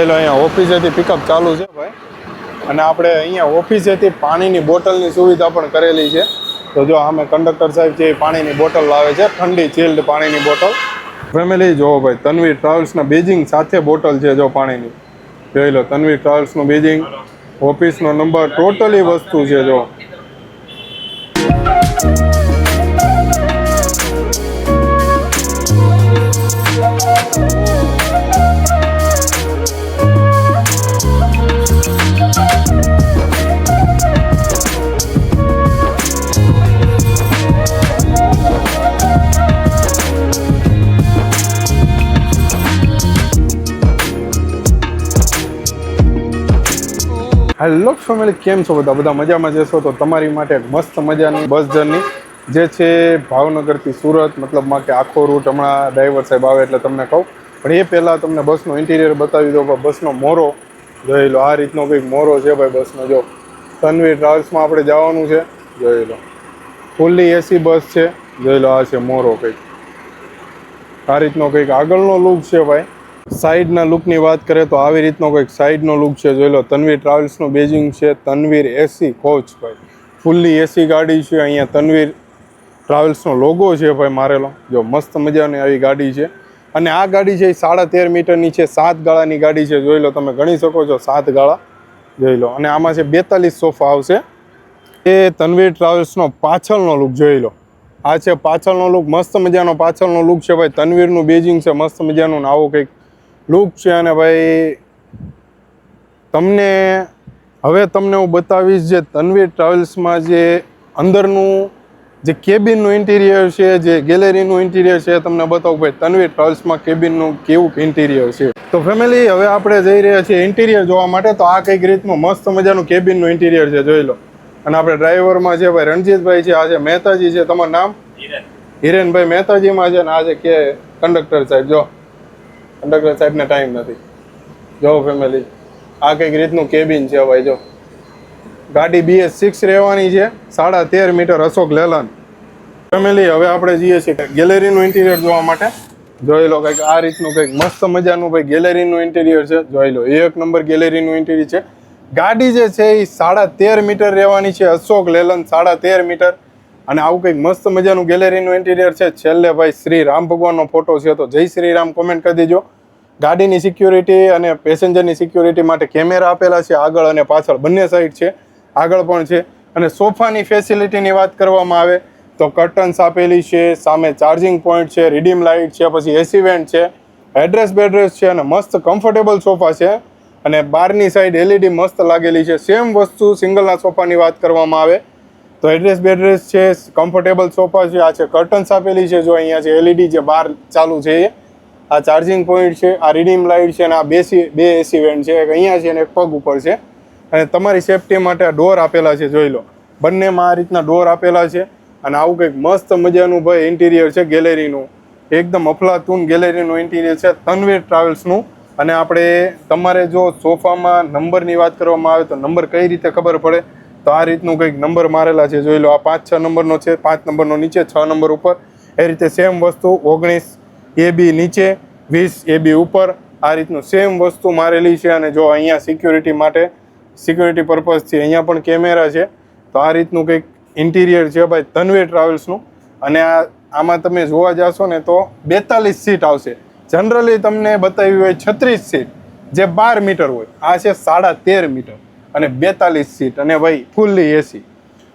જોઈ લો અહીંયા ઓફિસેથી પિકઅપ ચાલુ છે ભાઈ, અને આપણે અહીંયા ઓફિસેથી પાણીની બોટલની સુવિધા પણ કરેલી છે. તો જો આમે કંડક્ટર સાહેબ છે એ પાણીની બોટલ લાવે છે, ઠંડી ચિલ્ડ પાણીની બોટલ. ફેમિલી જોવો ભાઈ, તનવીર ટ્રાવેલ્સના બેજિંગ સાથે બોટલ છે જો પાણીની. જોઈ લો તનવીર ટ્રાવેલ્સનું બેજિંગ, ઓફિસનો નંબર, ટોટલી વસ્તુ છે જો. હેલો ફેમિલી, કેમ છો બધા મજામાં જશો? તો તમારી માટે મસ્ત મજાની બસ જર્ની જે છે ભાવનગરથી સુરત, મતલબમાં કે આખો રૂટ હમણાં ડ્રાઈવર સાહેબ આવે એટલે તમને કહું, પણ એ પહેલાં તમને બસનો ઇન્ટિરિયર બતાવી દો. બસનો મોરો જોઈ લો, આ રીતનો કંઈક મોરો છે ભાઈ બસનો. જો તનવીર ટ્રાવેલ્સમાં આપણે જવાનું છે, જોઈ લો ફૂલ્લી એસી બસ છે. જોઈ લો આ છે મોરો, કંઈક આ રીતનો કંઈક આગળનો લુક છે ભાઈ. સાઈડના લુકની વાત કરીએ તો આવી રીતનો કંઈક સાઈડનો લુક છે. જોઈ લો તનવીર ટ્રાવેલ્સનું બેજિંગ છે, તનવીર એસી કોચ ભાઈ, ફૂલ્લી એસી ગાડી છે. અહીંયા તનવીર ટ્રાવેલ્સનો લોગો છે ભાઈ મારેલો. જો મસ્ત મજાની આવી ગાડી છે, અને આ ગાડી છે એ 13.5 મીટરની છે, 7 ગાળાની ગાડી છે. જોઈ લો તમે ગણી શકો છો 7 ગાળા. જોઈ લો, અને આમાં છે 42 સોફા આવશે. એ તનવીર ટ્રાવેલ્સનો પાછળનો લુક જોઈ લો, આ છે પાછળનો લુક. મસ્ત મજાનો પાછળનો લુક છે ભાઈ. તનવીરનું બેજિંગ છે મસ્ત મજાનું, આવો કંઈક લુક છે. અને ભાઈ તમને હું બતાવીશ જે તનવીર ટ્રાવેલ્સમાં જે અંદરનું જે કેબિનનું ઇન્ટિરિયર છે, જે ગેલેરીનું ઇન્ટિરિયર છે, તમને બતાવું ભાઈ તનવીર ટ્રાવેલ્સમાં કેબિનનું કેવું ઇન્ટિરિયર છે. તો ફેમિલી હવે આપણે જઈ રહ્યા છીએ ઇન્ટિરિયર જોવા માટે. તો આ કંઈક રીતનું મસ્ત મજાનું કેબિનનું ઇન્ટિરિયર છે, જોઈ લો. અને આપણે ડ્રાઈવરમાં છે ભાઈ રણજીતભાઈ છે, આ છે મહેતાજી છે. તમારું નામ? હિરેનભાઈ મહેતાજીમાં છે. ને આ છે કે કંડક્ટર સાહેબ. જો કંડક્ટર સાહેબને ટાઈમ નથી. જો ફેમિલી આ કંઈક રીતનું કેબિન છે ભાઈ. જો ગાડી BS6 રહેવાની છે, 13.5 મીટર, અશોક લેલન. ફેમિલી હવે આપણે જઈએ છીએ ગેલેરીનું ઇન્ટિરિયર જોવા માટે. જોઈ લો કંઈક આ રીતનું કંઈક મસ્ત મજાનું ભાઈ ગેલેરીનું ઇન્ટિરિયર છે. જોઈ લો એક નંબર ગેલેરીનું ઇન્ટિરિયર છે. ગાડી જે છે એ 13.5 મીટર રહેવાની છે, અશોક લેલન 13.5 મીટર. અને આવું કંઈક મસ્ત મજાનું ગેલેરીનું ઇન્ટિરિયર છે. છેલ્લે ભાઈ શ્રી રામ ભગવાનનો ફોટો છે, તો જય શ્રી રામ કોમેન્ટ કરી દેજો. ગાડીની સિક્યોરિટી અને પેસેન્જરની સિક્યોરિટી માટે કેમેરા આપેલા છે, આગળ અને પાછળ બંને સાઈડ છે, આગળ પણ છે. અને સોફાની ફેસિલિટીની વાત કરવામાં આવે તો કર્ટન્સ આપેલી છે, સામે ચાર્જિંગ પોઈન્ટ છે, રીડીમ લાઇટ છે, પછી એસી વેન્ટ છે, એડ્રેસ બેડ્રેસ છે, અને મસ્ત કમ્ફર્ટેબલ સોફા છે. અને બહારની સાઈડ LED મસ્ત લાગેલી છે. સેમ વસ્તુ સિંગલના સોફાની વાત કરવામાં આવે તો એડ્રેસ બેડ્રેસ છે, કમ્ફર્ટેબલ સોફા છે, આ છે કર્ટન્સ આપેલી છે. જો અહીંયા છે LED જે બહાર ચાલુ છે, આ ચાર્જિંગ પોઈન્ટ છે, આ રીડીમ લાઇટ છે, અને આ બે એસી વેન્ટ છે, એક અહીંયા છે અને એક પગ ઉપર છે. અને તમારી સેફટી માટે આ ડોર આપેલા છે. જોઈ લો બંનેમાં આ રીતના ડોર આપેલા છે. અને આવું કંઈક મસ્ત મજાનું ભાઈ ઇન્ટિરિયર છે ગેલેરીનું, એકદમ અફલાતુન ગેલેરીનું ઇન્ટિરિયર છે તનવીર ટ્રાવેલ્સનું. અને આપણે તમારે જો સોફામાં નંબરની વાત કરવામાં આવે તો નંબર કઈ રીતે ખબર પડે, તો આ રીતનું કંઈક નંબર મારેલા છે. જોઈ લો આ 5-6 નંબરનો છે, 5 નંબરનો નીચે, 6 નંબર ઉપર. એ રીતે સેમ વસ્તુ 19 AB નીચે, 20 AB ઉપર, આ રીતનું સેમ વસ્તુ મારેલી છે. અને જો અહીંયા સિક્યોરિટી માટે, સિક્યોરિટી પર્પઝથી અહીંયા પણ કેમેરા છે. તો આ રીતનું કંઈક ઇન્ટિરિયર છે ભાઈ તનવીર ટ્રાવેલ્સનું. અને આમાં તમે જોવા જશો ને તો 42 સીટ આવશે. જનરલી તમને બતાવી હોય 36 સીટ જે 12 મીટર હોય, આ છે 13.5 મીટર અને 42 સીટ, અને ભાઈ ફૂલ્લી એસી.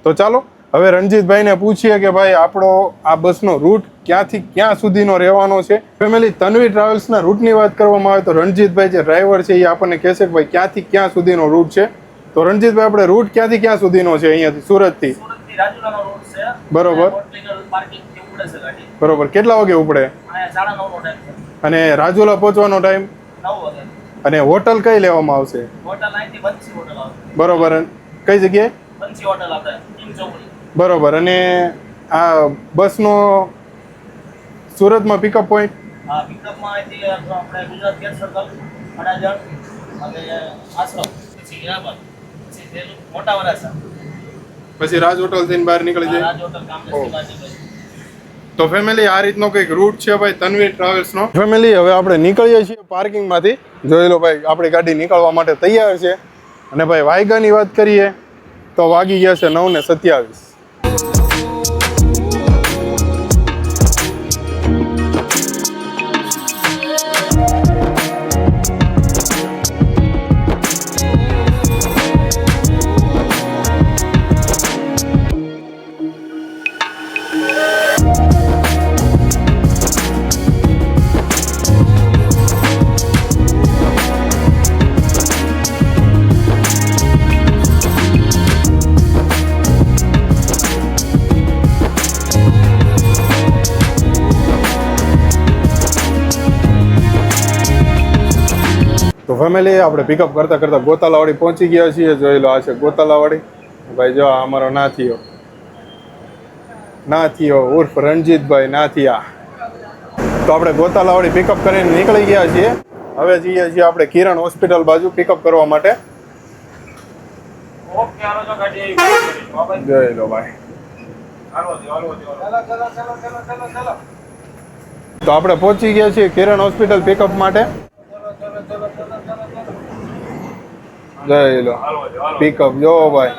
તો ચાલો હવે રણજીતભાઈને પૂછીએ કે ભાઈ આપણો આ બસનો રૂટ ક્યાંથી ક્યાં સુધીનો રહેવાનો છે. ફેમિલી તનવીર ટ્રાવેલ્સના રૂટની વાત કરવામાં આવે તો રણજીતભાઈ જે ડ્રાઈવર છે એ આપણને કહેશે કે ભાઈ ક્યાંથી ક્યાં સુધીનો રૂટ છે. તો રણજીતભાઈ આપણે રૂટ ક્યાંથી ક્યાં સુધીનો છે? અહીંયાથી સુરતથી બરોબર બરોબર. કેટલા વાગે ઉપડે? અને રાજુલા પહોંચવાનો ટાઈમ? અને હોટલ કઈ લેવામાં આવશે? બરોબર. કઈ જગ્યાએ? બરોબર. અને આ બસનો સુરતમાં પિકઅપ પોઈન્ટ? પછી રાજ હોટલ થઈને બહાર નીકળી જાય. તો ફેમિલી આ રીતનો કંઈક રૂટ છે ભાઈ તન્વી ટ્રાવેલ્સનો. ફેમિલી હવે આપણે નીકળીએ છીએ પાર્કિંગમાંથી. જોઈ લો ભાઈ આપણી ગાડી નીકળવા માટે તૈયાર છે. અને ભાઈ વાયગાની વાત કરીએ તો વાગી ગયા છે 9:27. તો ફેમિલી આપણે પિકઅપ કરતાં કરતાં ગોતાલાવાડી પહોંચી ગયા છીએ. જોઈ લો આ છે ગોતાલાવાડી. ભાઈ જો અમારો નાથીઓ ઉર્ફ રણજીતભાઈ નાથિયા. તો આપણે ગોતાલાવાડી પિકઅપ કરીને નીકળી ગયા છીએ. હવે જઈએ છીએ આપણે કિરણ હોસ્પિટલ બાજુ પિકઅપ કરવા માટે. જોઈ લો ભાઈ. તો આપણે પહોંચી ગયા છીએ કિરણ હોસ્પિટલ પિકઅપ માટે. જોઈ લો પિકઅપ જો ભાઈ.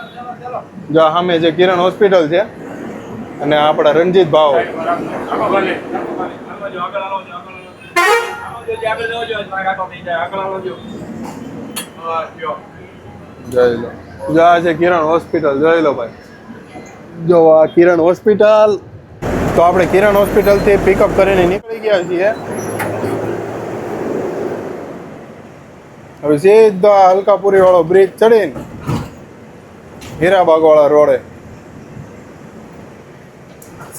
જો સામે જે કિરણ હોસ્પિટલ છે અને આપણા રણજીત ભાવ. જોઈ લો જો આ છે કિરણ હોસ્પિટલ. જોઈ લો ભાઈ. જો આ કિરણ હોસ્પિટલ. તો આપણે કિરણ હોસ્પિટલથી પિકઅપ કરીને નીકળી ગયા છીએ. હવે સીધા હલકાપુરી વાળો બ્રિજ ચડીને હીરાબાગ વાળા રોડે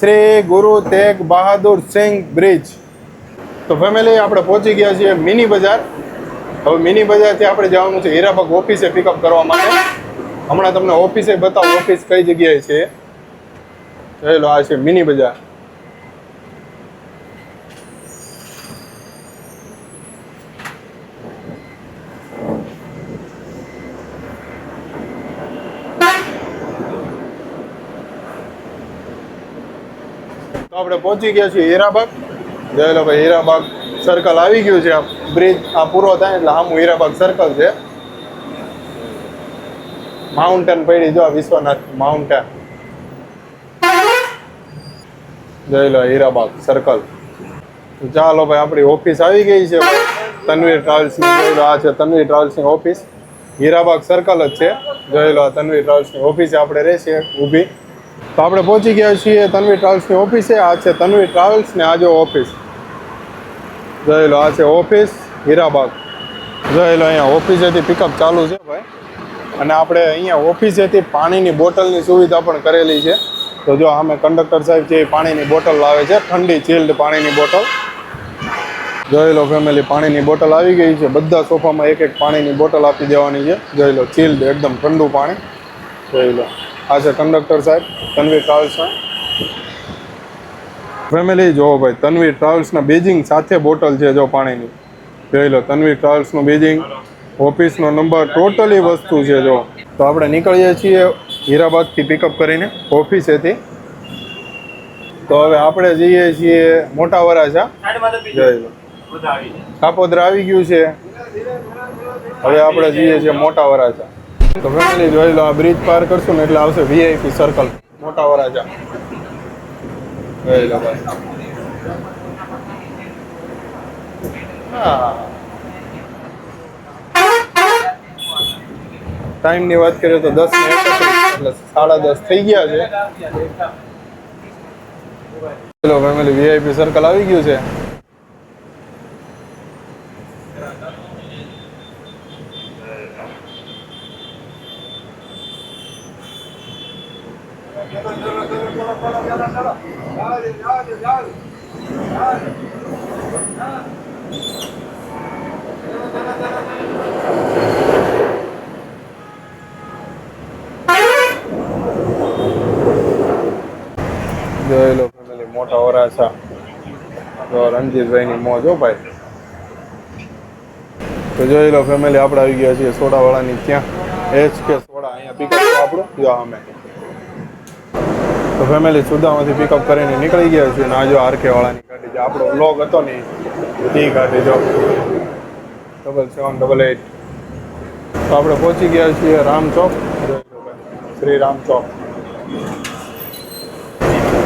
શ્રી ગુરુ તેગ બહાદુર સિંહ બ્રિજ. તો ફેમિલી આપણે પહોંચી ગયા છીએ મિની બજાર. હવે મિની બજારથી આપણે જવાનું છે હીરાબાગ ઓફિસે પિકઅપ કરવા માટે. હમણાં તમને ઓફિસે બતાવું ઓફિસ કઈ જગ્યાએ છે. જોઈ લો આ છે મિની બજાર. તો આપણે પહોંચી ગયા છીએ હીરાબાગ. જોઈ લો ભાઈ હીરાબાગ સર્કલ આવી ગયું છે. આ બ્રિજ આ પૂરો થાય એટલે આમ હીરાબાગ સર્કલ છે. માઉન્ટેન પડી જો વિશ્વનાથ માઉન્ટેન. જોઈ લો હીરાબાગ સર્કલ. ચાલો ભાઈ આપણી ઓફિસ આવી ગઈ છે તન્વી ટ્રાવેલ્સની. જોઈ લો આ છે તન્વી ટ્રાવેલ્સની ઓફિસ. હીરાબાગ સર્કલ જ છે. જોઈ લો તન્વી ટ્રાવેલ્સની ઓફિસે આપણે રહેશે ઊભી. તો આપણે પહોંચી ગયા છીએ તન્વી ટ્રાવેલ્સની ઓફિસે. આ છે તન્વી ટ્રાવેલ્સ ને આ જો ઓફિસ. જોઈ લો આ છે ઓફિસ હીરાબાગ. જોઈ લો અહીંયા ઓફિસેથી પિકઅપ ચાલુ છે ભાઈ. અને આપણે અહીંયા ઓફિસેથી પાણીની બોટલની સુવિધા પણ કરેલી છે. તો જો અમે કંડક્ટર સાહેબ છે એ પાણીની બોટલ લાવે છે. ઠંડી ચિલ્ડ પાણીની બોટલ. જોઈ લો ફેમિલી પાણીની બોટલ આવી ગઈ છે. બધા સોફામાં એક એક પાણીની બોટલ આપી દેવાની છે. જોઈ લો ચિલ્ડ એકદમ ઠંડુ પાણી. જોઈ લો આ છે કંડક્ટર સાહેબ તન્વી ટ્રાવેલ્સના. ફેમિલી જો ભાઈ તન્વી ટ્રાવેલ્સના બેજિંગ સાથે બોટલ છે જો પાણીની. જોઈ લો તન્વી ટ્રાવેલ્સનું બેજિંગ, ઓફિસનો નંબર, ટોટલી વસ્તુ છે જો. તો આપણે નીકળીએ છીએ હીરાબાગથી પિકઅપ કરીને ઓફિસેથી. તો હવે આપણે જઈએ છીએ મોટા વરાછા. જોઈ લો કાપોદ્રા આવી ગયું છે. હવે આપણે જઈએ છીએ મોટા વરાછા. તો ફેમિલી જોઈ લો આ બ્રિજ પાર કરશું ને એટલે આવશે વીઆઈપી સર્કલ મોટા વરાછા. જોઈ લો ભાઈ. હા ટાઈમની વાત કરીએ તો 10:31 એટલે 10:30 થઈ ગયા છે. ચલો ફેમિલી વીઆઈપી સર્કલ આવી ગયું છે. જોઈ લો ફેમિલી મોટા વરાછા. જો રણજીતભાઈની મોજ હો ભાઈ. તો જોઈ લો ફેમિલી આપણે આવી ગયા છીએ સોડાવાળાની ત્યાં. HK સોડા અહીંયા પિકઅપ આપણું જો અમે. તો ફેમિલી સુદામાંથી પિકઅપ કરીને નીકળી ગયા છીએ અને આ જો આરકે વાળાની ગાડી જે આપણો વ્લોગ હતો ને એ ગાડી જો 7788. તો આપણે પહોંચી ગયા છીએ રામ ચોક, શ્રી રામ ચોક.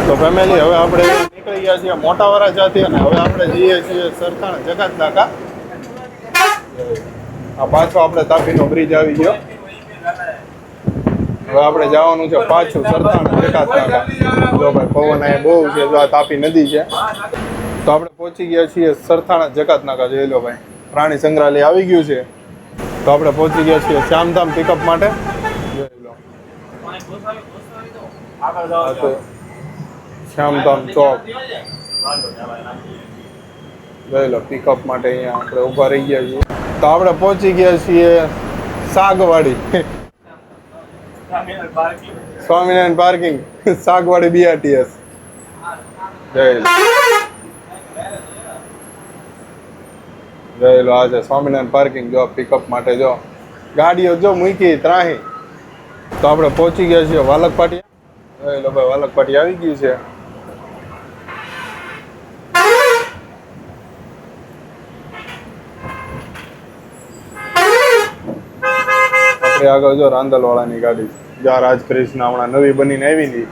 તો ફેમિલી હવે આપણે નીકળી ગયા છીએ મોટા વરાછાથી અને હવે આપણે જઈએ છીએ સરથાણા જકાત નાકા. આ પાછો આપણે તાપીનો બ્રિજ આવી ગયો. હવે આપણે જવાનું છે પાછું સરથાણા જકાત નાકા. જો ભાઈ પવન અહીંયા બહુ છે, જો આ તાપી નદી છે. તો આપણે પહોંચી ગયા છીએ સરથાણા જકાત નાકા. જોઈ લો ભાઈ પ્રાણી સંગ્રહાલય આવી ગયું છે. તો આપણે પહોંચી ગયા છીએ શ્યામધામ પિકઅપ માટે. જોઈ લો શ્યામધામ ચોક. જોઈ લો પિકઅપ માટે અહીંયા આપણે ઊભા રહી ગયા છીએ. તો આપણે પહોંચી ગયા છીએ સાગવાડી, સ્વામિનારાયણ પાર્કિંગ, સાગવાડી BRTS. જોઈ લો આ છે સ્વામિનારાયણ પાર્કિંગ. જો પિકઅપ માટે જો ગાડીઓ જો મૂકી ત્રાહી. તો આપણે પહોંચી ગયા છીએ વાલક પાટિયા. જોઈ લો ભાઈ વાલક પાટિયા આવી ગયું છે. આપણે આગળ જો રાંદલવાળાની ગાડી, જ્યાં રાજકૃષ્ણ હમણાં નવી બનીને આવી હતી.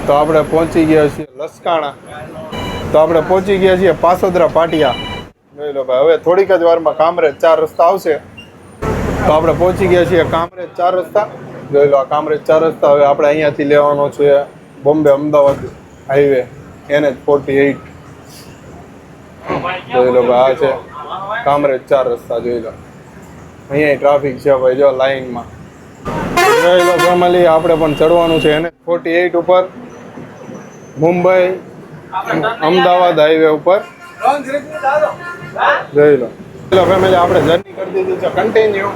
તો આપણે પહોંચી ગયા છીએ લસકાણા. તો આપણે પહોંચી ગયા છીએ પાસોદરા પાટિયા. જોઈ લો ભાઈ હવે થોડીક જ વારમાં કામરેજ 4 રસ્તા આવશે. તો આપણે પહોંચી ગયા છીએ કામરેજ 4 રસ્તા. જોઈ લો આ કામરેજ 4 રસ્તા. હવે આપણે અહીંયાથી લેવાનો છે બોમ્બે અમદાવાદ હાઈવે NH48. જોઈ લો ભાઈ આ છે કામરેજ 4 રસ્તા. જોઈ લો અહીંયા ટ્રાફિક છે ભાઈ જો લાઈનમાં. જોઈ લો ફેમિલી આપણે પણ ચડવાનું છે NH48 ઉપર, મુંબઈ અમદાવાદ હાઈવે ઉપર. જોઈ લો ફેમિલી આપણે જર્ની કરી દીધી છે કન્ટિન્યુ.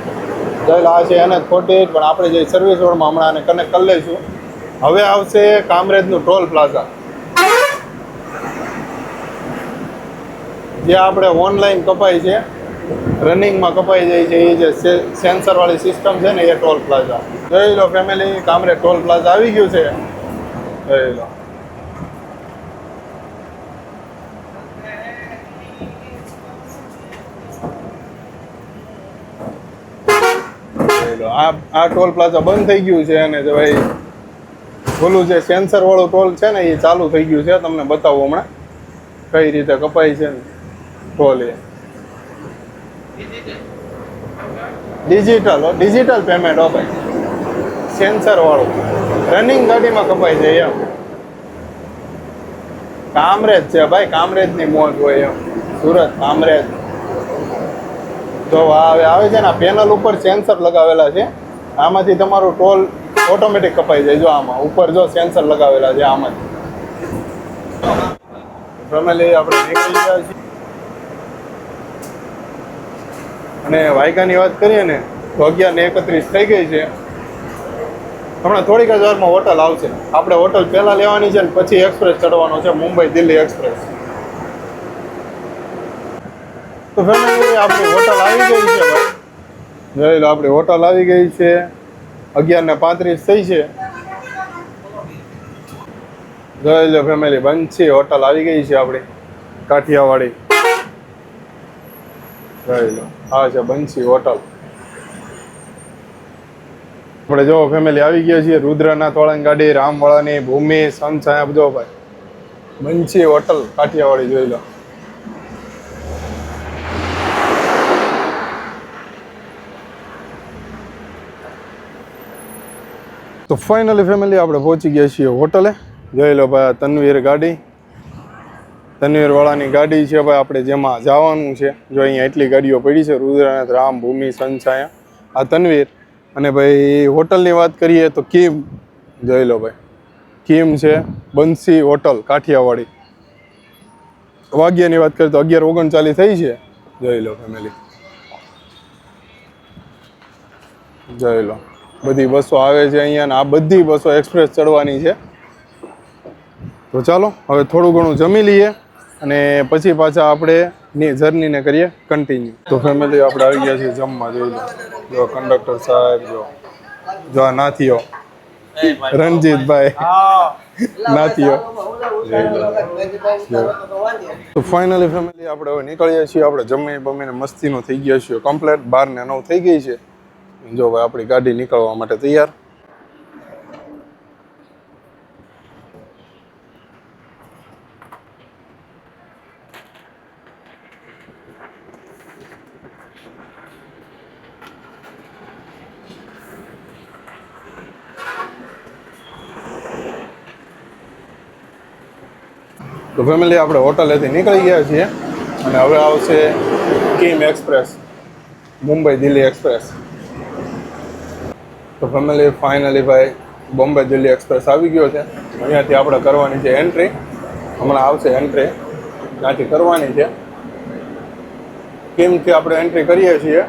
જોઈ લો આ છે NH48 પણ આપણે જે સર્વિસ રોડમાં હમણાં આને કનેક્ટ કરી લઈશું. હવે આવશે કામરેજનું ટોલ પ્લાઝા, જે આપણે ઓનલાઈન કપાય છે, રનિંગમાં કપાઈ જાય છે. એ જે સેન્સર વાળી સિસ્ટમ છે ને એ ટોલ પ્લાઝા. જોઈ લો ફેમિલી કામરેજ ટોલ પ્લાઝા આવી ગયું છે. જોઈ લો આ ટોલ પ્લાઝા બંધ થઈ ગયું છે અને ભાઈ ઓલું જે સેન્સર વાળું ટોલ છે ને એ ચાલુ થઈ ગયું છે. તમને બતાવું હમણાં કઈ રીતે કપાય છે ને ટોલ. એ ડિજિટલ પેમેન્ટ હો ભાઈ, સેન્સર વાળું રનિંગ ગાડીમાં કપાય છે એમ. કામરેજ છે ભાઈ, કામરેજની મોજ હોય એમ. સુરત કામરેજ. તો હવે આવે છે ને પેનલ ઉપર સેન્સર લગાવેલા છે. આમાંથી તમારું ટોલ ઓટોમેટિક કપાઈ જાય. જો આમાં ઉપર જો સેન્સર લગાવેલા છે આમાંથી. ફેમિલી આપણે નીકળી ગયા છીએ અને વાયકાની વાત કરીએ ને તો 11:31 થઈ ગઈ છે. હમણાં થોડીક જ વારમાં હોટલ આવશે. આપણે હોટલ પહેલાં લેવાની છે ને પછી એક્સપ્રેસ ચડવાનો છે, મુંબઈ દિલ્હી એક્સપ્રેસ. તો ફેમિલી આપણી હોટલ આવી ગઈ છે ભાઈ. જોઈ લો આપણી હોટલ આવી ગઈ છે. 11:35 થઈ છે. જોઈ લો ફેમિલી બંસી હોટલ આવી ગઈ છે આપણી કાઠિયાવાડી. જોઈ લો આ છે બંસી હોટલ. આપણે જો ફેમિલી આવી ગયા છીએ રુદ્રનાથ વાળાની ગાડી, રામ વાળાની, ભૂમિ, સનછાયા બધો ભાઈ. બંસી હોટલ કાઠિયાવાડી. જોઈ લો તો ફાઇનલી ફેમિલી આપણે પહોંચી ગયા છીએ હોટલે. જોઈ લો ભાઈ તનવીર ગાડી, તનવીર વાળાની ગાડી છે ભાઈ. આપણે જેમાં જવાનું છે જો અહીંયા એટલી ગાડીઓ પડી છે, રુદ્રનાથ, રામ, ભૂમિ, સનછાયા, આ તનવીર. અને ભાઈ હોટલની વાત કરીએ તો કિમ. જોઈ લો ભાઈ કિમ છે બંસી હોટલ કાઠિયાવાડી. વાગ્યાની વાત કરીએ તો 11:39 થઈ છે. જોઈ લો ફેમિલી. જોઈ લો બધી બસો આવે છે અહીંયા ને આ બધી બસો એક્સપ્રેસ ચડવાની છે. તો ચાલો હવે થોડું ઘણું જમી લઈએ અને પછી પાછા આપણે જર્નીને કરીએ કન્ટિન્યુ. તો ફેમિલી આપણે આવી ગયા છીએ જમવા. જોઈ લો જો કંડક્ટર સાહેબ, જો આ નાથીઓ રણજીતભાઈ નાથીઓ. તો ફાઇનલી ફેમિલી આપણે હવે નીકળીએ છીએ. આપણે જમી બમીને મસ્તીનો થઈ ગયા છીએ કમ્પ્લેટ. 12:09 થઈ ગઈ છે. જો ભાઈ આપણી ગાડી નીકળવા માટે તૈયાર. તો ફેમિલી આપણે હોટલેથી નીકળી ગયા છીએ અને હવે આવશે Kim express, Mumbai Delhi express. તો ફેમિલી ફાઇનલી ભાઈ બોમ્બે દિલ્હી એક્સપ્રેસ આવી ગયો છે. અહીંયાથી આપણે કરવાની છે એન્ટ્રી. હમણાં આવશે એન્ટ્રી, ત્યાંથી કરવાની છે. કિમથી આપણે એન્ટ્રી કરીએ છીએ.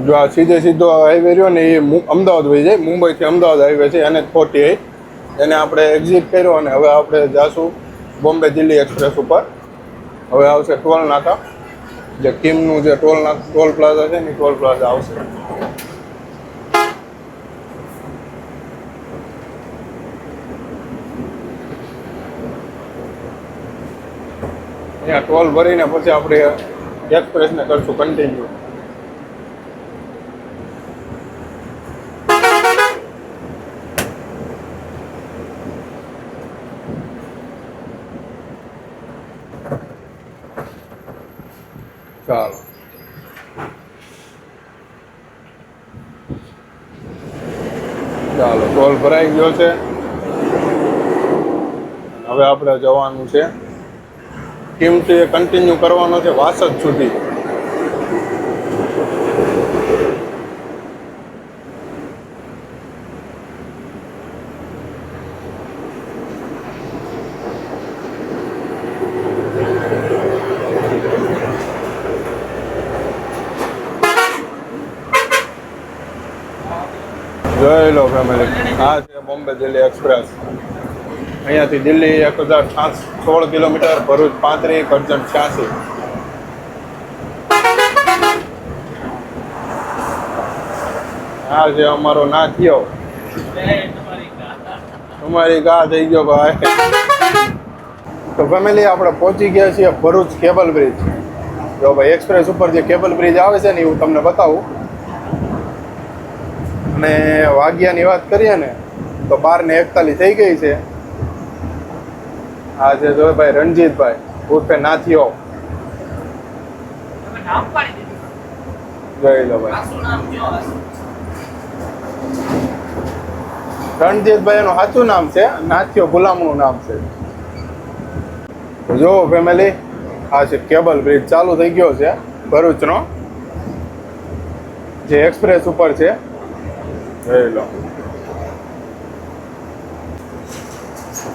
જો આ સીધો હાઈવે રહ્યો ને એ અમદાવાદ વહી જાય. મુંબઈથી અમદાવાદ હાઈવે છે NH48. એને આપણે એક્ઝિટ કર્યો અને હવે આપણે જાશું બોમ્બે દિલ્હી એક્સપ્રેસ ઉપર. હવે આવશે ટોલ નાકા, જે કિમનું જે ટોલ પ્લાઝા છે ને ટોલ પ્લાઝા આવશે. અહીંયા ટોલ ભરીને પછી આપણે એક્સપ્રેસને કરશું કન્ટિન્યુ. ચાલો ટોલ ભરાઈ ગયો છે. હવે આપણે જવાનું છે કિમથી કન્ટિન્યુ કરવાનો છે વાસદ સુધી. જોઈ લો ફેમિલી, આ છે બોમ્બે દિલ્હી એક્સપ્રેસ. અહીંયાથી દિલ્હી 1016 કિલોમીટર, ભરૂચ 35, કરજણ 86. આ છે અમારો નાથિયો. તમારી ગા થઈ ગયો ભાઈ. તો ફેમિલી આપણે પહોંચી ગયા છીએ ભરૂચ કેબલ બ્રિજ. જો ભાઈ એક્સપ્રેસ ઉપર જે કેબલ બ્રિજ આવે છે ને હું તમને બતાવું. અને વાગ્યાની વાત કરીએ ને તો 12:41 થઈ ગઈ છે. આ છે જો ભાઈ રણજીતભાઈ ઉર્ફે નાથિયો. જોઈ લો ભાઈ, રણજીતભાઈ એનું સાચું નામ છે, નાથિયો ગુલામનું નામ છે. જો ફેમિલી, આ છે કેબલ બ્રિજ ચાલુ થઈ ગયો છે ભરૂચનો, જે એક્સપ્રેસ ઉપર છે. જોઈ લો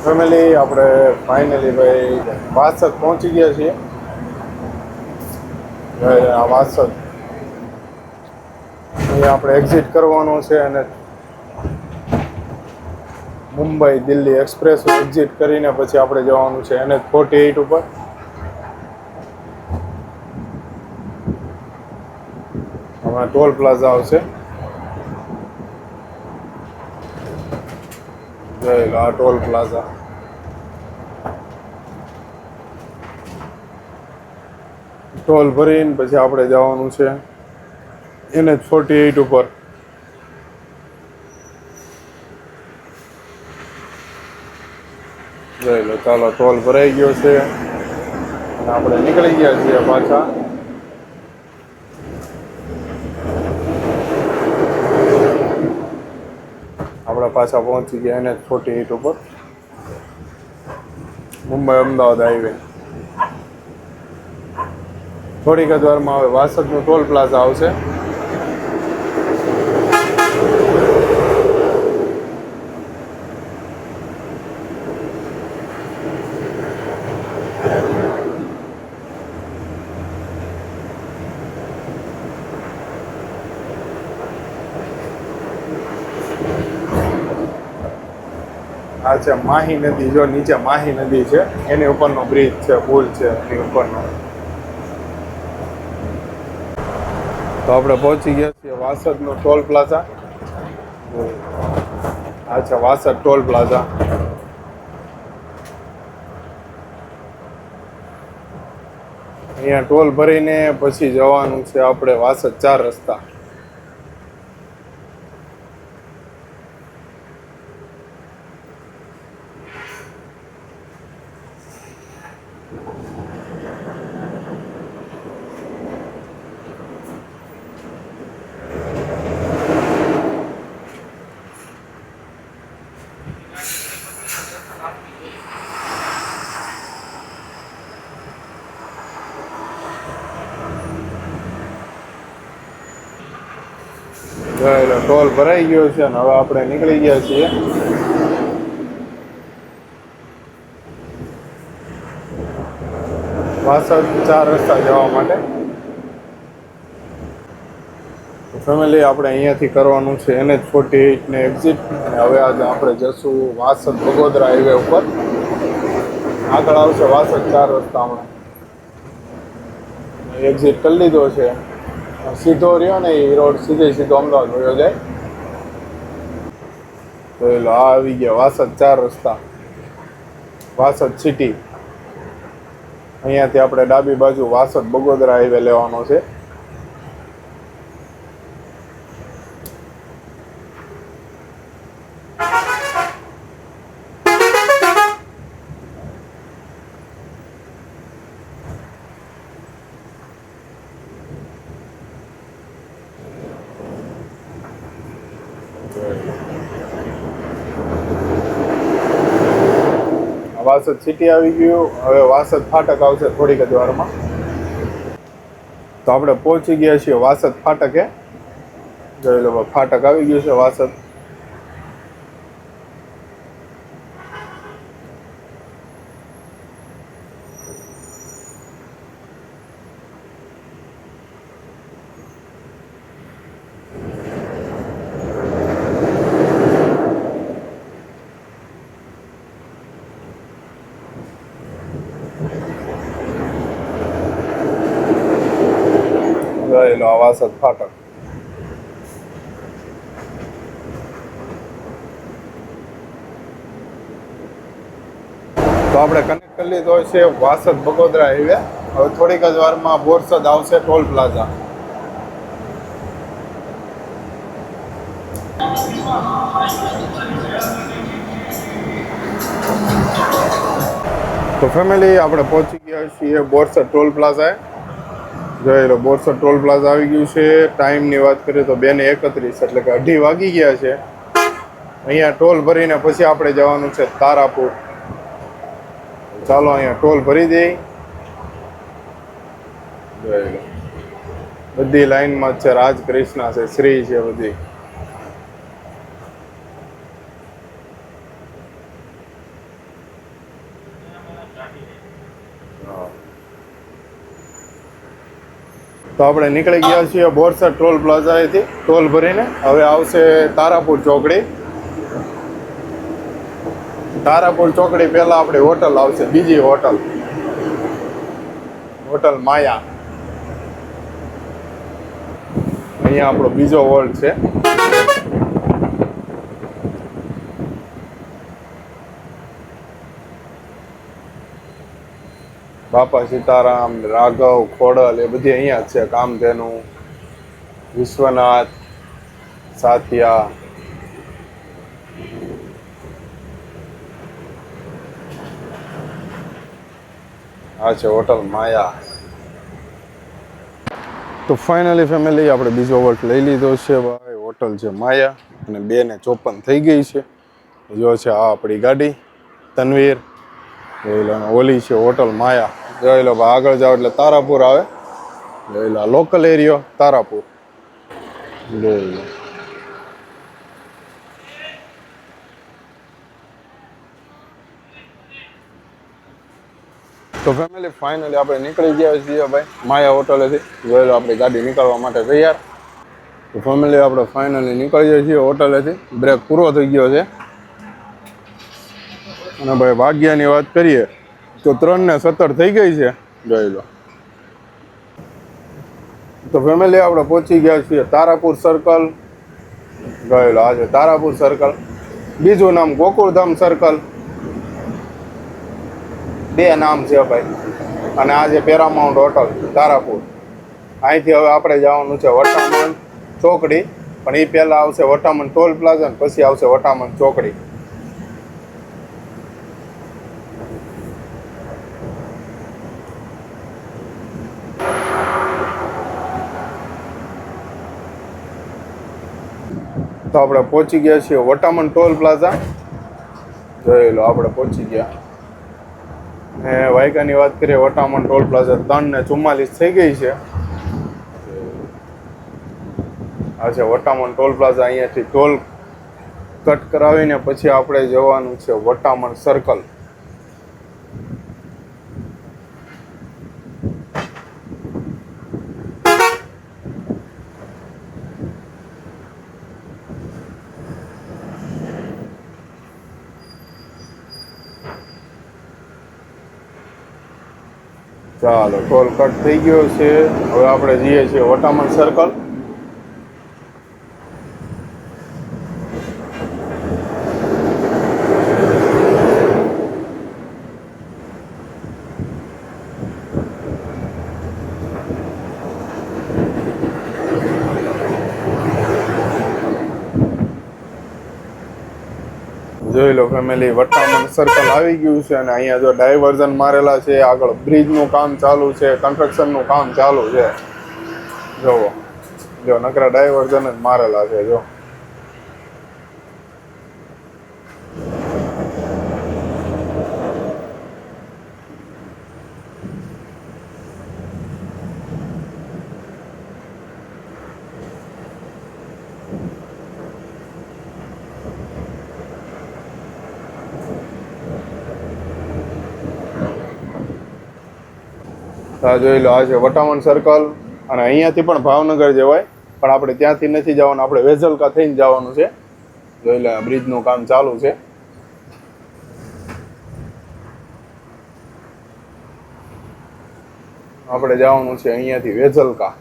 ફેમિલી, આપણે ફાઇનલી ભાઈ વાસદ પહોંચી ગયા છીએ. આ વાસદ અહીંયા આપણે એક્ઝિટ કરવાનો છે અને મુંબઈ દિલ્હી એક્સપ્રેસ એક્ઝિટ કરીને પછી આપણે જવાનું છે NH48 ઉપર. હમણાં ટોલ પ્લાઝા આવશે. જોઈ લો આ ટોલ પ્લાઝા. ટોલ ભરીને પછી આપણે જવાનું છે NH48 ઉપર. જોઈ લો, ચાલો ટોલ ભરાઈ ગયો છે અને આપણે નીકળી ગયા છીએ પાછા. આપણે પાછા પહોંચી ગયા NH48 ઉપર, મુંબઈ અમદાવાદ હાઈવે. થોડીક જ વારમાં હવે વાસદનું ટોલ પ્લાઝા આવશે. આ છે માહી નદી. જો નીચે માહી નદી છે, એની ઉપરનો બ્રિજ છે, પુલ છે એની ઉપરનો. તો આપણે પહોંચી ગયા છીએ વાસદનો ટોલ પ્લાઝા. આ છે વાસદ ટોલ પ્લાઝા. અહીંયા ટોલ ભરીને પછી જવાનું છે આપણે વાસદ 4 રસ્તા. ટોલ ભરાઈ ગયો છે અને હવે આપણે નીકળી ગયા છીએ. વાસદ 4 રસ્તા જવા માટે. ફેમિલી આપણે અહીંયાથી કરવાનું છે NH48 ને એક્ઝિટ. અને હવે આજે આપણે જશું વાસદ બગોદરા હાઈવે ઉપર. આગળ આવશે વાસદ 4 રસ્તા. હમણાં એક્ઝિટ કરી લીધો છે. સીધો રહ્યો ને એ રોડ સીધો અમદાવાદ વયો જાય. તો આ આવી ગયા વાસદ 4 રસ્તા, વાસદ સિટી. અહીંયાથી આપણે ડાબી બાજુ વાસદ બગોદરા હાઈવે લેવાનો છે. વાસદ સિટી આવી ગયું. હવે વાસદ ફાટક આવશે થોડીક જ વારમાં. તો આપણે પહોંચી ગયા છીએ વાસદ ફાટકે. જોઈ લો ફાટક આવી ગયું છે વાસદ. જોઈ લો વાસદ ફાટક. તો આપણે કનેક્ટ કરી લીધો છે વાસદ બગોદરા હાઈવે. હવે થોડીક જ વારમાં બોરસદ આવશે ટોલ પ્લાઝા. તો ફેમિલી આપણે પહોંચી ગયા છીએ બોરસદ ટોલ પ્લાઝાએ. જોઈ લો બોરસદ ટોલ પ્લાઝા આવી ગયું છે. ટાઈમની વાત કરીએ તો 2:31 એટલે કે 2:30 વાગી ગયા છે. અહીંયા ટોલ ભરીને પછી આપણે જવાનું છે તારાપુર. ચાલો અહીંયા ટોલ ભરી દઈએ. જોઈ લો બધી લાઈનમાં જ છે. રાજકૃષ્ણ છે, શ્રી છે બધી. તો આપણે નીકળી ગયા છીએ બોરસદ ટોલ પ્લાઝાએથી ટોલ ભરીને. હવે આવશે તારાપુર ચોકડી. તારાપુર ચોકડી પહેલા આપણી હોટલ આવશે, બીજી હોટલ, હોટલ માયા. અહીંયા આપણો બીજો હોલ્ડ છે. બાપા સીતારામ, રાઘવ, ખોડલ એ બધી અહીંયા જ છે. કામધેનુ, વિશ્વનાથ, સાતિયા. આ છે હોટલ માયા. તો ફાઇનલી ફેમિલી આપણે બીજો હોલ્ટ લઈ લીધો છે ભાઈ. હોટલ છે માયા અને 2:54 થઈ ગઈ છે. જો છે આ આપણી ગાડી તનવીર. જોઈ લો ઓલી છે હોટલ માયા. જોઈ લો ભાઈ આગળ જાઓ એટલે તારાપુર આવે. જોઈ લો લોકલ એરિયો તારાપુર. જોઈ લો તો ફેમિલી ફાઇનલી આપણે નીકળી ગયા છીએ ભાઈ માયા હોટલેથી. જોઈ લો આપણી ગાડી નીકળવા માટે તૈયાર. તો ફેમિલી આપણે ફાઇનલી નીકળી જઈએ છીએ હોટલેથી. બ્રેક પૂરો થઈ ગયો છે. અને ભાઈ વાગ્યાની વાત કરીએ તો 3:17 થઈ ગઈ છે. જોઈ લો તો ફેમિલી આપણે પહોંચી ગયા છીએ તારાપુર સર્કલ. ગયેલો આજે તારાપુર સર્કલ, બીજું નામ ગોકુળધામ સર્કલ, બે નામ છે ભાઈ. અને આ છે પેરામાઉન્ટ હોટલ તારાપુર. અહીંથી હવે આપણે જવાનું છે વટામણ ચોકડી, પણ એ પહેલાં આવશે વટામણ ટોલ પ્લાઝા, પછી આવશે વટામણ ચોકડી. તો આપણે પહોંચી ગયા છીએ વટામણ ટોલ પ્લાઝા. જોઈ લો આપણે પહોંચી ગયા. ને વાયકાની વાત કરીએ, વટામણ ટોલ પ્લાઝા 3:44 થઈ ગઈ છે. આ છે વટામણ ટોલ પ્લાઝા. અહીંયાથી ટોલ કટ કરાવીને પછી આપણે જવાનું છે વટામણ સર્કલ. ચાલો, ટોલ કટ થઈ ગયો છે. હવે આપણે જઈએ છીએ વટામણ સર્કલ. જોઈ લો ફેમિલી, વટામણ સર્કલ આવી ગયું છે. અને અહીંયા જો ડાયવર્ઝન મારેલા છે, આગળ બ્રિજનું કામ ચાલુ છે, કન્સ્ટ્રક્શનનું કામ ચાલુ છે. જોવો, જો નકરા ડાયવર્ઝન જ મારેલા છે. જો જોઈ લો, આ છે વટામણ સર્કલ. અને અહીંયાથી પણ ભાવનગર જવાય, પણ આપણે ત્યાંથી નથી જવાનું, આપણે વેઝલકા થઈને જવાનું છે. જોઈ લો, બ્રિજનું કામ ચાલુ છે. આપણે જવાનું છે અહીંયાથી વેઝલકા.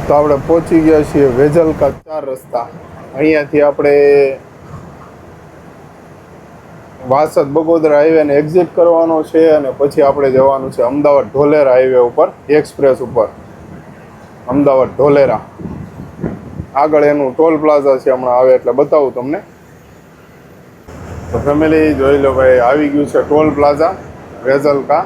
તો આપણે પહોંચી ગયા છીએ વેઝલકા 4 રસ્તા. અહીંયાથી આપણે વાસદ બગોદરા હાઈવેને એક્ઝિટ કરવાનો છે. અને પછી આપણે જવાનું છે અમદાવાદ ઢોલેરા હાઈવે ઉપર, એક્સપ્રેસ ઉપર, અમદાવાદ ઢોલેરા. આગળ એનું ટોલ પ્લાઝા છે, હમણાં આવે એટલે બતાવું તમને. તો ફેમિલી જોઈ લો ભાઈ, આવી ગયું છે ટોલ પ્લાઝા વેઝલકા.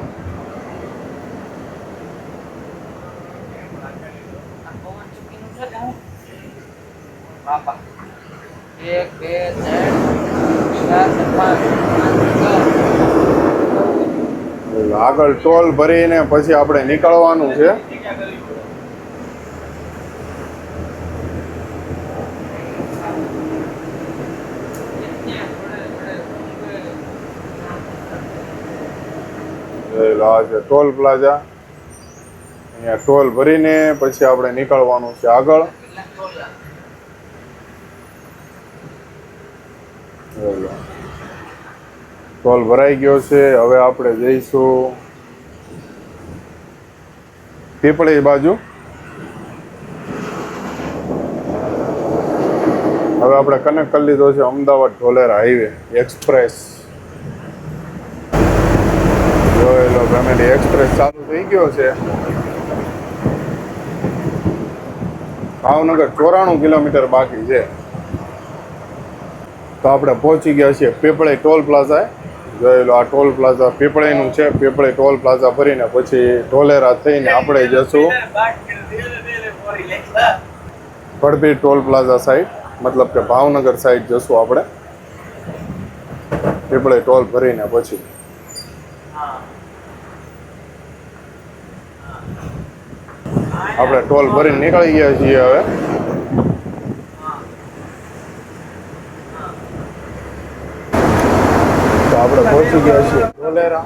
આગળ ટોલ ભરીને પછી આપણે નીકળવાનું છે. આ છે ટોલ પ્લાઝા. અહીંયા ટોલ ભરીને પછી આપણે નીકળવાનું છે આગળ. ટોલ ભરાઈ ગયો છે. હવે આપણે જઈશું પીપળી બાજુ. હવે આપણે કનેક્ટ કરી લીધો છે અમદાવાદ ઢોલેરા હાઈવે એક્સપ્રેસ. જોઈ લો ફેમિલી, એક્સપ્રેસ ચાલુ થઈ ગયો છે. ભાવનગર 94 કિલોમીટર બાકી છે. તો આપણે પહોંચી ગયા છીએ પીપળી ટોલ પ્લાઝા. જોઈ લો, આ ટોલ પ્લાઝા પીપળીનું છે. પીપળી ટોલ પ્લાઝા ભરીને પછી ઢોલેરા થઈને આપણે જશું પડભી ટોલ પ્લાઝા સાઈડ, મતલબ કે ભાવનગર સાઈડ જશું આપણે પીપળી ટોલ ભરીને પછી. આપણે ટોલ ભરીને નીકળી ગયા છીએ હવે. તો આપણે પહોંચી ગયા છીએ ધોલેરા.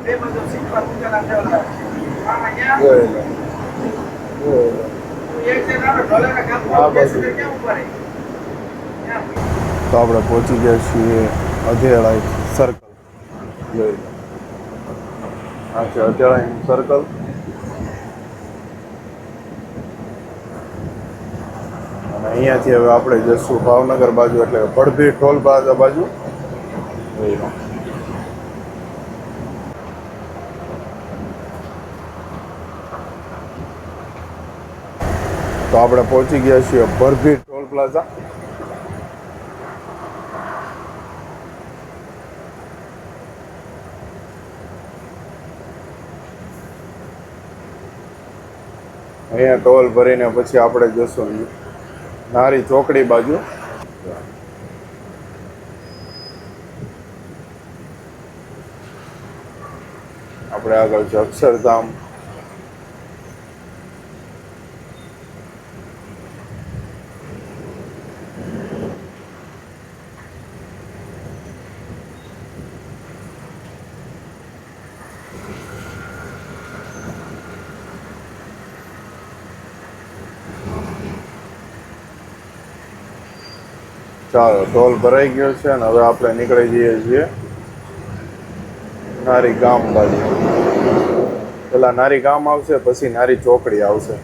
આ બાજુ તો આપણે પહોંચી ગયા છીએ અધેળાઈ સર્કલ. જોઈ લો, આ છે અધેળાઈ સર્કલ. અને અહીંયાથી હવે આપણે જઈશું ભાવનગર બાજુ, એટલે ભડભી ટોલ પ્લાઝા બાજુ. જોઈ લો, તો આપણે પહોંચી ગયા છીએ ભડભી ટોલ પ્લાઝા. અહીંયા ટોલ ભરીને પછી આપણે જશું નારી ચોકડી બાજુ. આપણે આગળ છે અક્ષરધામ. ચાલો, ટોલ ભરાઈ ગયો છે અને હવે આપણે નીકળી જઈએ છીએ નારી ગામ બાજુ. પેલા નારી ગામ આવશે, પછી નારી ચોકડી આવશે.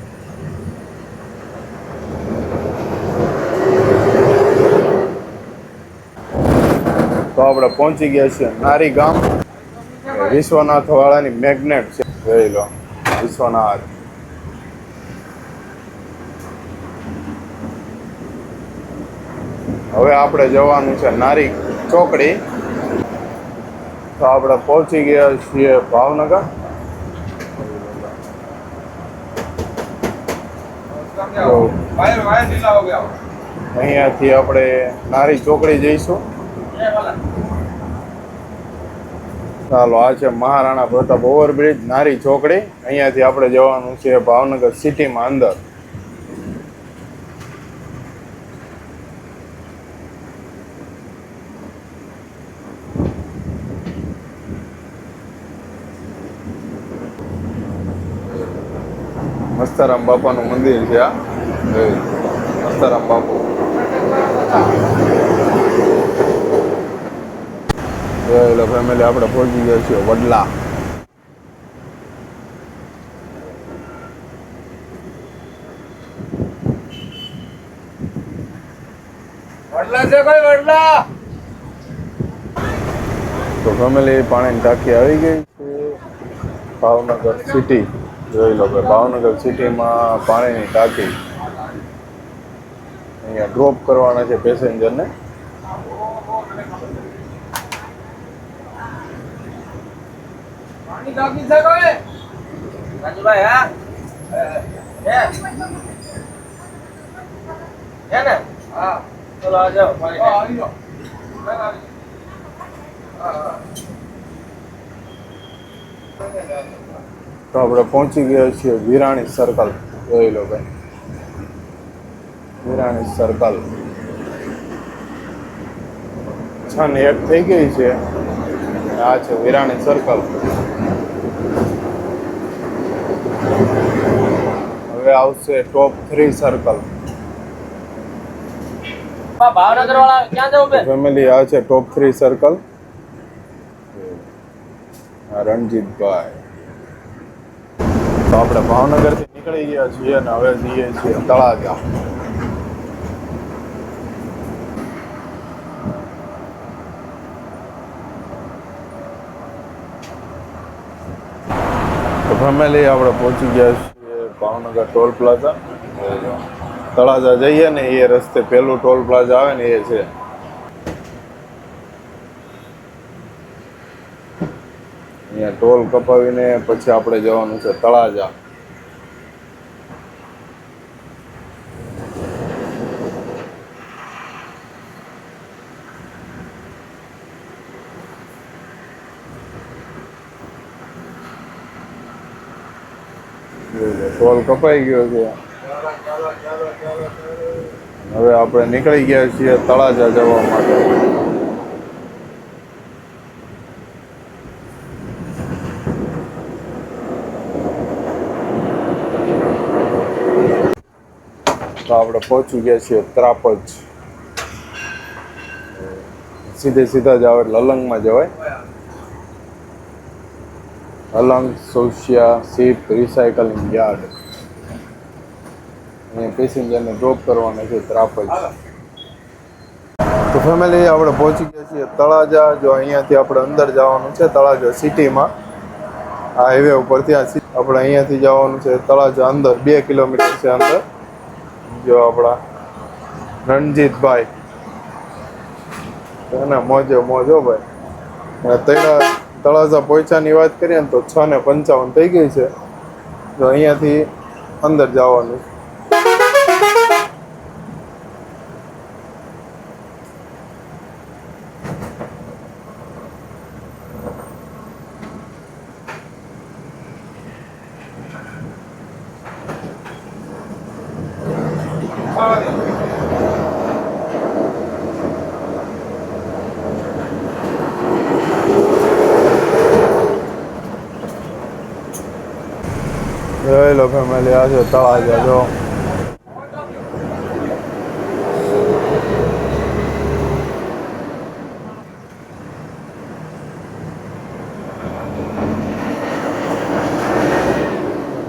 તો આપણે પહોંચી ગયા છીએ નારી ગામ. વિશ્વનાથ વાળાની મેગ્નેટ છે, જોઈ લો, વિશ્વનાથ. હવે આપણે જવાનું છે નારી ચોકડી. તો આપણે પહોંચી ગયા છીએ ભાવનગર. અહીંયાથી આપણે નારી ચોકડી જઈશું. ચાલો, આ છે મહારાણા પ્રતાપ ઓવરબ્રિજ, નારી ચોકડી. અહીંયાથી આપણે જવાનું છે ભાવનગર સિટીમાં અંદર. મસ્તારામ બાપાનું મંદિર છે આ. મસ્તારામ બાપુ. એટલે ફેમિલી આપણે પહોંચી ગયા છીએ વડલા. વડલા છે કોઈ વડલા? તો ફેમિલી પાણીની ટાંકી આવી ગઈ છે ભાવનગર સિટી. જોઈ લો કે ભાવનગર સિટીમાં પાણીની ટાંકી. અહીંયા ડ્રોપ કરવાના છે પેસેન્જરને. પાણી ટાંકી છે કોઈ? રાજુભાઈ હા હે ને? હા, ચલો આ જાઓ પાણી આવી જાઓ. તો આપણે પહોંચી ગયા છીએ વિરાણી સર્કલ. જોઈ લો ભાઈ, વિરાણી સર્કલ. 6 ને 1 થઈ ગઈ છે. આ છે વિરાણી સર્કલ. હવે આવશે ટોપ 3 સર્કલ. ભાવનગર વાળા ક્યાં જવું બે? ફેમિલી આ છે ટોપ 3 સર્કલ. રણજીતભાઈ. તો આપણે ભાવનગરથી નીકળી ગયા છીએ અને હવે જઈએ છીએ તળાજા. તો ફેમિલી આપણે પહોંચી ગયા છીએ ભાવનગર ટોલ પ્લાઝા. તળાજા જઈએ ને એ રસ્તે પેલું ટોલ પ્લાઝા આવે ને એ છે. અહીંયા ટોલ કપાવીને પછી આપણે જવાનું છે તળાજા. ટોલ કપાઈ ગયો છે. હવે આપણે નીકળી ગયા છીએ તળાજા જવા માટે. તો આપણે પહોંચી ગયા છીએ ત્રાપજ. સીધા જાવ એટલે અલંગમાં જવાય. Alang Sosiya ship recycling yard. અહીંયા પેસેન્જરને ડ્રોપ કરવાના છે ત્રાપજ. તો ફેમિલી આપણે પહોંચી ગયા છીએ તળાજા. જો અહીંયાથી આપણે અંદર જવાનું છે તળાજા સિટીમાં. આ હાઈવે ઉપર ત્યાં આપણે અહીંયાથી જવાનું છે તળાજા અંદર. 2 કિલોમીટર છે અંદર. જો આપણા રણજીતભાઈ એના મોજો ભાઈ. તળાજા પહોંચ્યાની વાત કરીએ ને તો 6:55 થઈ ગઈ છે. જો અહીંયાથી અંદર જવાનું. જોઈ લો ફેમિલી, આ છે તળાજા.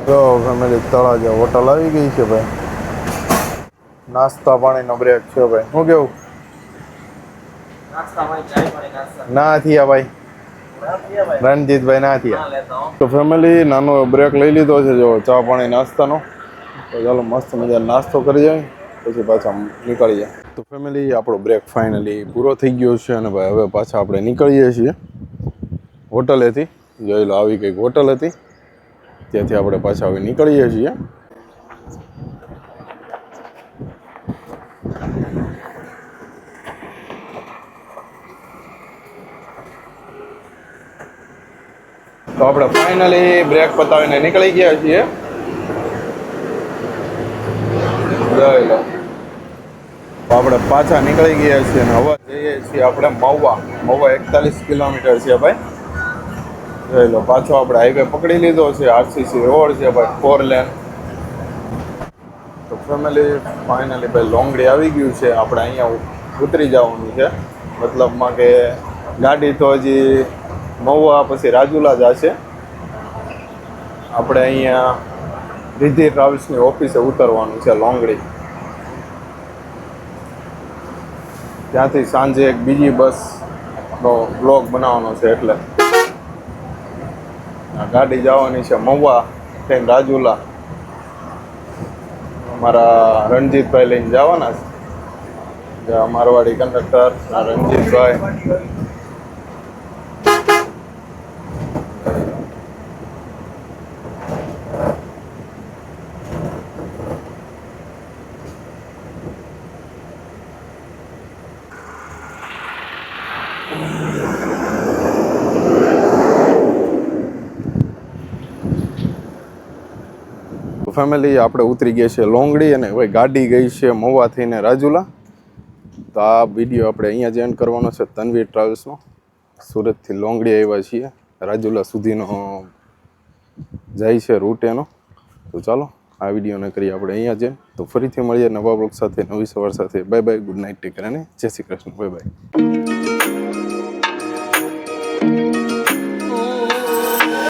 જો ફેમિલી તળાજા હોટલ આવી ગઈ છે ભાઈ. નાસ્તા પાણીનો બ્રેક છે ભાઈ. શું કેવું? ના થયા ભાઈ, રણજીતભાઈ ના થયા. તો ફેમિલી નાનો બ્રેક લઈ લીધો છે જો ચા પાણી નાસ્તાનો. તો ચાલો મસ્ત મજા નાસ્તો કરી જાય પછી પાછા નીકળી જાય. તો ફેમિલી આપણો બ્રેક ફાઇનલી પૂરો થઈ ગયો છે અને ભાઈ હવે પાછા આપણે નીકળીએ છીએ હોટલેથી. જોઈ લો આવી કંઈક હોટલ હતી, ત્યાંથી આપણે પાછા હવે નીકળીએ છીએ. તો આપણે ફાઇનલી બ્રેક પતાવીને નીકળી ગયા છીએ. જોઈ લો આપણે પાછા નીકળી ગયા છીએ અને હવે જઈએ છીએ આપણે મહુવા. 41 કિલોમીટર છે ભાઈ. જોઈ લો પાછો આપણે હાઈવે પકડી લીધો છે. આરસીસી રોડ છે ભાઈ, 4 લેન. તો ફેમિલી ફાઇનલી ભાઈ લોંગડી આવી ગયું છે. આપણે અહીંયા ઉતરી જવાનું છે. મતલબમાં કે ગાડી તો હજી મહુવા પછી રાજુલા જશે. આપણે અહીંયા રિધિ ટ્રાવેલ્સની ઓફિસે ઉતરવાનું છે લોંગડી. ત્યાંથી સાંજે એક બીજી બસનો બ્લોગ બનાવવાનો છે. એટલે આ ગાડી જવાની છે મહુવા થઈને રાજુલા. અમારા રણજીતભાઈ લઈને જવાના છે. મારવાડી કંડક્ટર રણજીતભાઈ. ફેમિલી આપણે ઉતરી ગયા છે લોંગડી અને ભાઈ ગાડી ગઈ છે મહુવા થઈને રાજુલા. તો આ વિડીયો આપણે અહીંયા જ એન્ડ કરવાનો છે તનવીર ટ્રાવેલ્સનો. સુરતથી લોંગડી આવ્યા છીએ, રાજુલા સુધીનો જાય છે રૂટ એનો. તો ચાલો આ વિડીયોને કરીએ આપણે અહીંયા જ. તો ફરીથી મળીએ નવા બ્લોગ સાથે, નવી સવાર સાથે. Bye bye, good night, take care અને જય શ્રી કૃષ્ણ. Bye bye.